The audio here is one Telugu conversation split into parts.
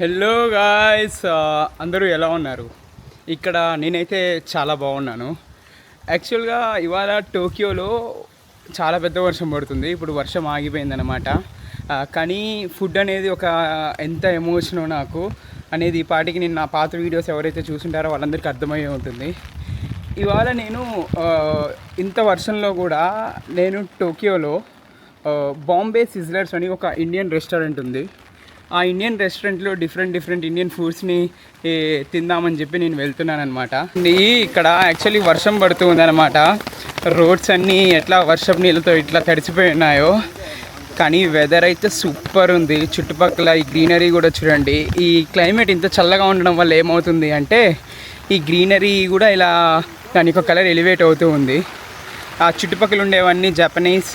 హలో గాయ్స్, అందరూ ఎలా ఉన్నారు? ఇక్కడ నేనైతే చాలా బాగున్నాను. యాక్చువల్గా ఇవాళ టోక్యోలో చాలా పెద్ద వర్షం పడుతుంది. ఇప్పుడు వర్షం ఆగిపోయిందనమాట. కానీ ఫుడ్ అనేది ఒక ఎంత ఎమోషనో నాకు అనేది ఈ పాటికి నేను నా పాత వీడియోస్ ఎవరైతే చూసుంటారో వాళ్ళందరికీ అర్థమయ్యే ఉంటుంది. ఇవాళ నేను ఇంత వర్షంలో కూడా నేను టోక్యోలో బాంబే సిజ్లర్స్ అని ఒక ఇండియన్ రెస్టారెంట్ ఉంది. ఆ ఇండియన్ రెస్టారెంట్లో డిఫరెంట్ ఇండియన్ ఫుడ్స్ని తిందామని చెప్పి నేను వెళ్తున్నాను అనమాట. ఇక్కడ యాక్చువల్లీ వర్షం పడుతుంది అనమాట. రోడ్స్ అన్నీ ఎట్లా వర్షపు నీళ్ళతో ఇట్లా తడిసిపోయి ఉన్నాయో, కానీ వెదర్ అయితే సూపర్ ఉంది. చుట్టుపక్కల ఈ గ్రీనరీ కూడా చూడండి. ఈ క్లైమేట్ ఇంత చల్లగా ఉండడం వల్ల ఏమవుతుంది అంటే ఈ గ్రీనరీ కూడా ఇలా దానికి ఒక కలర్ ఎలివేట్ అవుతూ ఉంది. ఆ చుట్టుపక్కల ఉండేవన్నీ జపనీస్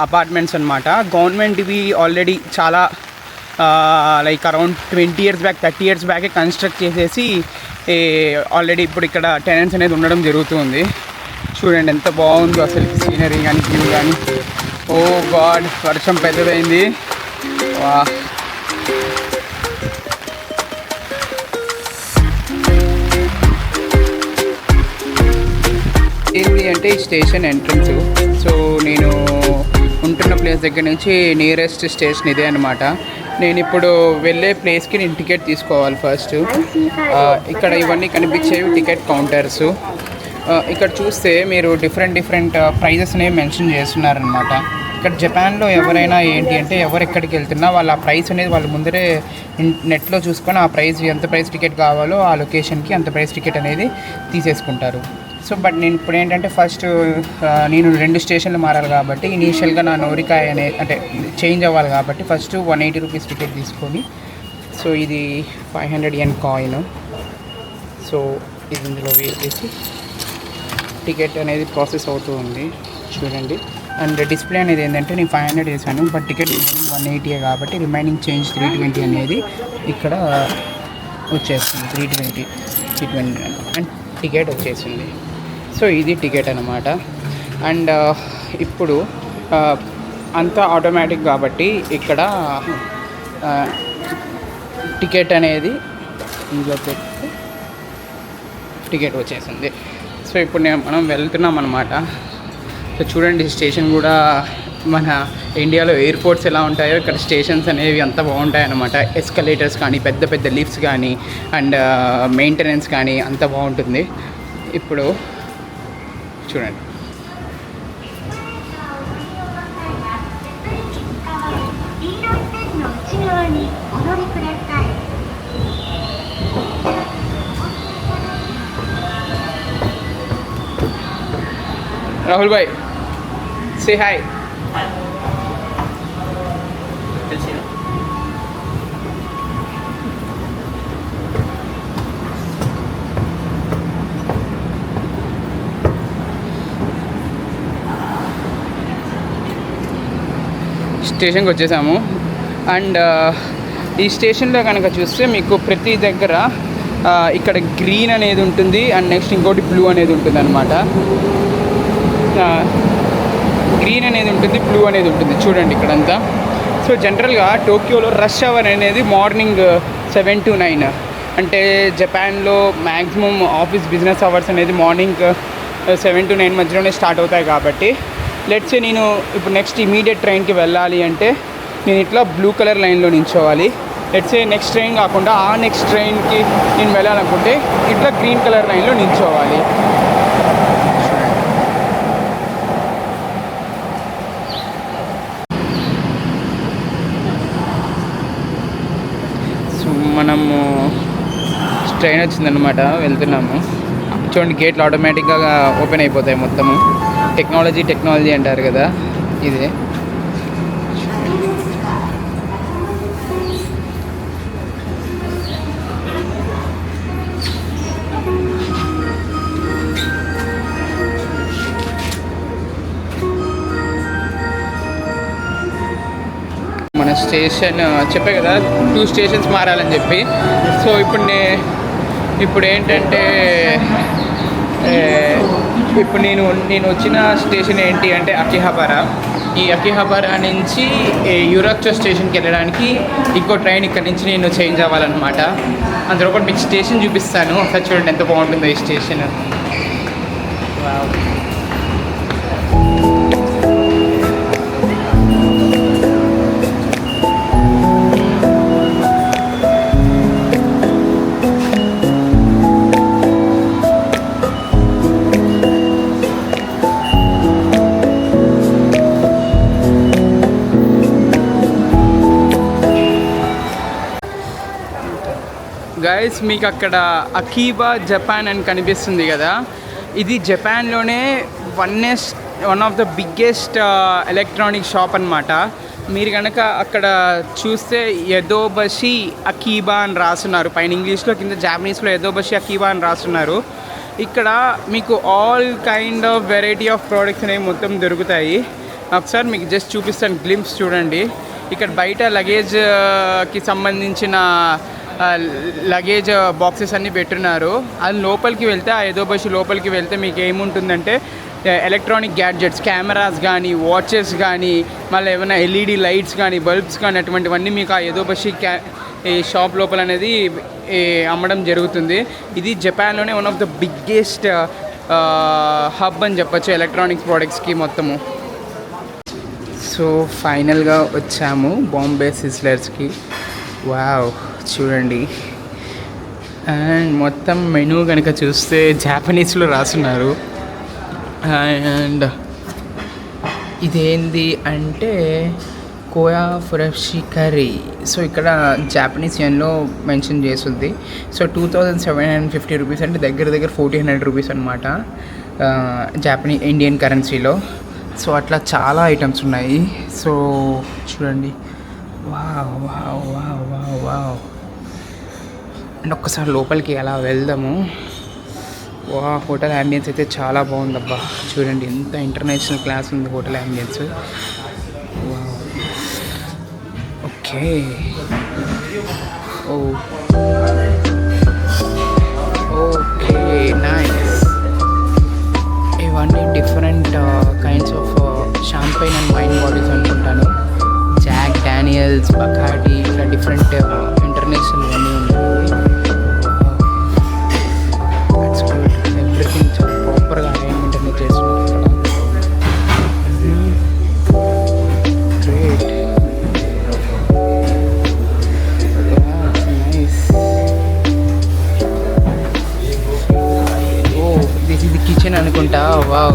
అపార్ట్మెంట్స్ అనమాట. గవర్నమెంట్ ఇవి ఆల్రెడీ చాలా like around 20 years back 30 years బ్యాకే కన్స్ట్రక్ట్ చేసేసి ఆల్రెడీ ఇప్పుడు ఇక్కడ టెనెంట్స్ అనేది ఉండడం జరుగుతుంది. చూడండి ఎంత బాగుందో అసలు సీనరీ కానీ వ్యూ కానీ. ఓ గాడ్, వర్షం పెద్దదైంది. వా, ఏంటి అంటే ఈ స్టేషన్ ఎంట్రన్స్. సో నేను ఉంటున్న ప్లేస్ దగ్గర నుంచి నియరెస్ట్ స్టేషన్ ఇదే అనమాట. నేను ఇప్పుడు వెళ్ళే ప్లేస్కి నేను టికెట్ తీసుకోవాలి ఫస్ట్. ఇక్కడ ఇవన్నీ కనిపించేవి టికెట్ కౌంటర్స్. ఇక్కడ చూస్తే మీరు డిఫరెంట్ ప్రైజెస్ అనేవి మెన్షన్ చేస్తున్నారనమాట. ఇక్కడ జపాన్లో ఎవరైనా ఏంటి అంటే ఎవరు ఎక్కడికి వెళ్తున్నా వాళ్ళు ఆ ప్రైస్ అనేది వాళ్ళు ముందరే నెట్లో చూసుకొని ఆ ప్రైస్ ఎంత ప్రైస్ టికెట్ కావాలో ఆ లొకేషన్కి అంత ప్రైస్ టికెట్ అనేది తీసేసుకుంటారు. సో బట్ నేను ఇప్పుడు ఏంటంటే ఫస్ట్ నేను 2 స్టేషన్లు మారాలి కాబట్టి ఇనీషియల్గా నా నోరికాయ అంటే చేంజ్ అవ్వాలి కాబట్టి ఫస్ట్ 180 రూపీస్ టికెట్ తీసుకొని, సో ఇది 500 yen కాయిన్. సో ఇది ఇందులో వేసేసి టికెట్ అనేది ప్రాసెస్ అవుతూ ఉంది చూడండి. అండ్ డిస్ప్లే అనేది ఏంటంటే నేను 500 వేసాను, బట్ టికెట్ 180 కాబట్టి రిమైనింగ్ చేంజ్ 320 అనేది ఇక్కడ వచ్చేస్తుంది. 320 అండ్ టికెట్ వచ్చేసింది. సో ఇది టికెట్ అనమాట. అండ్ ఇప్పుడు అంతా ఆటోమేటిక్ కాబట్టి ఇక్కడ టికెట్ అనేది ఇందులో పెట్టి టికెట్ వచ్చేసింది. సో ఇప్పుడు మనం వెళ్తున్నాం అనమాట. సో చూడండి స్టేషన్ కూడా మన ఇండియాలో ఎయిర్పోర్ట్స్ ఎలా ఉంటాయో ఇక్కడ స్టేషన్స్ అనేవి అంత బాగుంటాయి అన్నమాట. ఎస్కలేటర్స్ కానీ పెద్ద లిఫ్ట్స్ కానీ అండ్ మెయింటెనెన్స్ కానీ అంత బాగుంటుంది. ఇప్పుడు చూడండి రాహుల్ భాయ్, సే హాయ్. స్టేషన్కి వచ్చేసాము. అండ్ ఈ స్టేషన్లో కనుక చూస్తే మీకు ప్రతి దగ్గర ఇక్కడ గ్రీన్ అనేది ఉంటుంది అండ్ నెక్స్ట్ ఇంకోటి బ్లూ అనేది ఉంటుంది అనమాట. గ్రీన్ అనేది ఉంటుంది, బ్లూ అనేది ఉంటుంది చూడండి ఇక్కడంతా. సో జనరల్గా టోక్యోలో రష్ అవర్ అనేది మార్నింగ్ 7 to 9. అంటే జపాన్లో మ్యాక్సిమం ఆఫీస్ బిజినెస్ అవర్స్ అనేది మార్నింగ్ 7 to 9 మధ్యలోనే స్టార్ట్ అవుతాయి కాబట్టి లెట్స్ నేను ఇప్పుడు నెక్స్ట్ ఇమీడియట్ ట్రైన్కి వెళ్ళాలి అంటే నేను ఇట్లా బ్లూ కలర్ లైన్లో నించోవాలి. లెట్స్ నెక్స్ట్ ట్రైన్ కాకుండా ఆ నెక్స్ట్ ట్రైన్కి నేను వెళ్ళాలనుకుంటే ఇట్లా గ్రీన్ కలర్ లైన్లో నించోవాలి. సో మనము ట్రైన్ వచ్చిందనమాట, వెళ్తున్నాము. చూడండి గేట్లు ఆటోమేటిక్గా ఓపెన్ అయిపోతాయి మొత్తము. టెక్నాలజీ అంటారు కదా, ఇదే. మన స్టేషన్ చెప్పే కదా 2 స్టేషన్స్ మారాలని చెప్పి. సో ఇప్పుడు ఏంటంటే ఇప్పుడు నేను వచ్చిన స్టేషన్ ఏంటి అంటే అకిహాబరా. ఈ అకిహాబరా నుంచి యూరక్చో స్టేషన్కి వెళ్ళడానికి ఇంకో ట్రైన్ ఇక్కడ నుంచి నేను చేంజ్ అవ్వాలన్నమాట. అందులో ఒకటి మీకు స్టేషన్ చూపిస్తాను, ఒకసారి చూడండి ఎంత బాగుంటుందో ఈ స్టేషన్. గైస్, మీకు అక్కడ అకీబా జపాన్ అని కనిపిస్తుంది కదా, ఇది జపాన్లోనే one of the biggest electronic shop అన్నమాట. మీరు కనుక అక్కడ చూస్తే ఎదోబషి అకీబా అని రాస్తున్నారు పైన ఇంగ్లీష్లో, కింద జాపనీస్లో ఎదోబషి అకీబా అని రాస్తున్నారు. ఇక్కడ మీకు all kind of variety of products అనేవి మొత్తం దొరుకుతాయి. ఒకసారి మీకు జస్ట్ చూపిస్తాను, గ్లింప్స్ చూడండి. ఇక్కడ బయట లగేజ్కి సంబంధించిన లగేజ్ బాక్సెస్ అన్నీ పెట్టున్నారు. అది లోపలికి వెళ్తే, ఆ ఎదోబషి లోపలికి వెళ్తే మీకు ఏముంటుందంటే ఎలక్ట్రానిక్ గ్యాడ్జెట్స్, కెమెరాస్ కానీ, వాచెస్ కానీ, మళ్ళీ ఏమైనా ఎల్ఈడి లైట్స్ కానీ, బల్బ్స్ కానీ, అటువంటివన్నీ మీకు ఆ ఎదోబషి ఈ షాప్ లోపల అనేది అమ్మడం జరుగుతుంది. ఇది జపాన్లోనే one of the biggest hub అని చెప్పొచ్చు ఎలక్ట్రానిక్స్ ప్రోడక్ట్స్కి మొత్తము. సో ఫైనల్గా వచ్చాము బాంబే సిజ్లర్స్కి. వావ్, చూడండి. అండ్ మొత్తం మెనూ కనుక చూస్తే జాపనీస్లో రాస్తున్నారు. అండ్ ఇదేంది అంటే కోయా ఫురషి కర్రీ. సో ఇక్కడ జాపనీస్ యెన్లో మెన్షన్ చేస్తుంది. సో 2750 రూపీస్ అంటే దగ్గర 1400 రూపీస్ అనమాట ఇండియన్ కరెన్సీలో. సో అట్లా చాలా ఐటమ్స్ ఉన్నాయి. సో చూడండి. Wow wow wow wow wow. And ఒక్కసారి లోపలికి అలా వెళ్దాము. వా, హోటల్ యాంబియన్స్ అయితే చాలా బాగుందబ్బా. చూడండి ఎంత ఇంటర్నేషనల్ క్లాస్ ఉంది hotel ambience. Okay. Okay, nice. ఇవన్నీ different kinds of champagne and wine bottles అనుకుంటాను. జాక్ డానియల్స్, బకార్డి, ఇట్లా డిఫరెంట్ ఇంటర్నేషనల్ అన్నీ ఉన్నాయి. ఎవ్రీథింగ్ చాలా ప్రాపర్గా అరేంజ్మెంట్ చేస్తున్నారు ఇక్కడ. Great, nice. Oh, this is the kitchen అనుకుంటా. वाह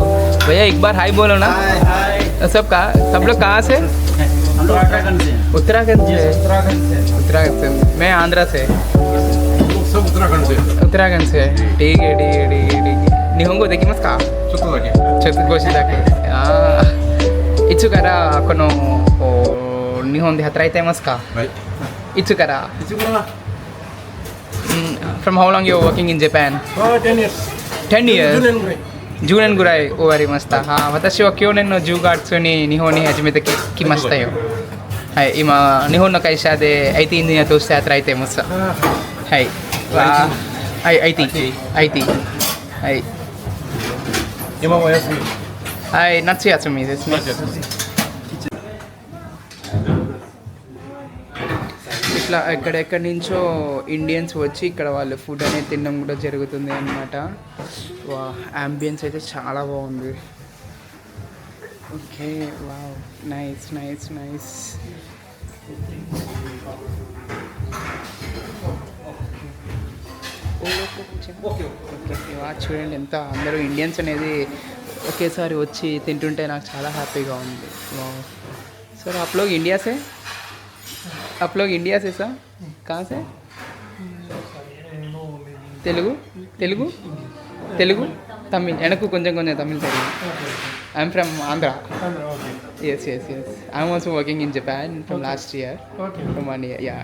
भैया, एक बार हाय बोलो ना. सब लोग कहाँ से? उत्तराखंड से. उत्तराखंड से. मैं आंध्रा से. सब उत्तराखंड से. ठीक है. निहोंगो देकिमाsu का? चुक्कोशी दाके. इचुकara कोनो निहोन de hataraitaimasu ka? Ichukara. From how long you are working in Japan? 10 years. 10 years. Junen gurai owarimashita. Watashi wa kyonen no 10月に日本に初めて来ましたよ。はい、今日本の会社で IT エンジニアとして働いています。はい。はい、IT。はい。今は休み。はい、夏休みですね。ఇట్లా ఎక్కడెక్కడి నుంచో ఇండియన్స్ వచ్చి ఇక్కడ వాళ్ళు ఫుడ్ అనేది తినడం కూడా జరుగుతుంది అన్నమాట. యాంబియన్స్ అయితే చాలా బాగుంది. Okay, wow, nice. చూడండి ఎంత అందరూ ఇండియన్స్ అనేది ఒకేసారి వచ్చి తింటుంటే నాకు చాలా హ్యాపీగా ఉంది. వావ్. सर आप लोग इंडिया से सर? कहाँ से? तेलुगु तमिल एनकु కొంచెం Tamil Telugu. I am from Andhra. Yes. I am also working in Japan from last year. From 1 year. Yeah.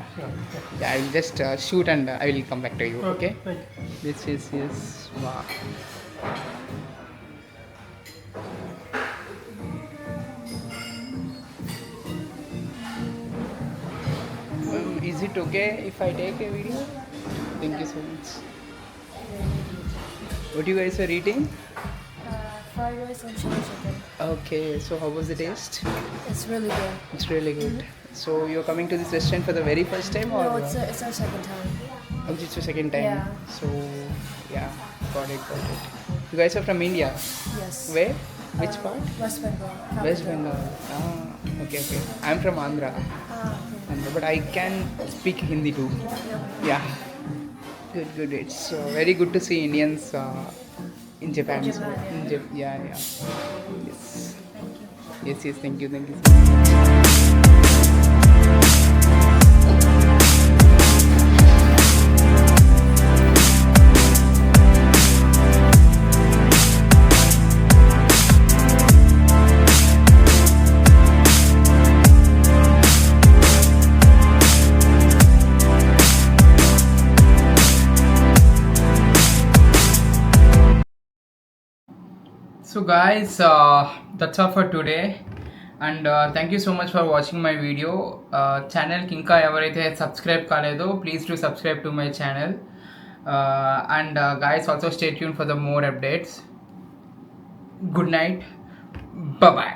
I will just shoot and I will come back to you. Okay. This is wow. Is it okay if I take a video? Thank you so much. What you guys are eating? fried rice and chili chicken. Okay, so how was the taste? It's really good. It's really good. So you're coming to this restaurant for the very first time, or No, it's our second time. oh, it's your second time? Yeah. So yeah, got it. You guys are from India? Yes. Where? Which part? West Bengal. West capital. Bengal. Ah, okay. I'm from Andhra. Okay. Andhra, but I can speak Hindi too. Yep. Yeah. Good. It's very good to see Indians in Japan. In Japan, yeah. Yeah. Yes. Thank you. Yes. Thank you. So much. So guys, that's all for today, and thank you so much for watching my video. Channel ki ఇంకా ఎవరైతే సబ్స్క్రైబ్ కాలేదో please to subscribe to my channel, and guys also stay tuned for the more updates. Good night, bye bye.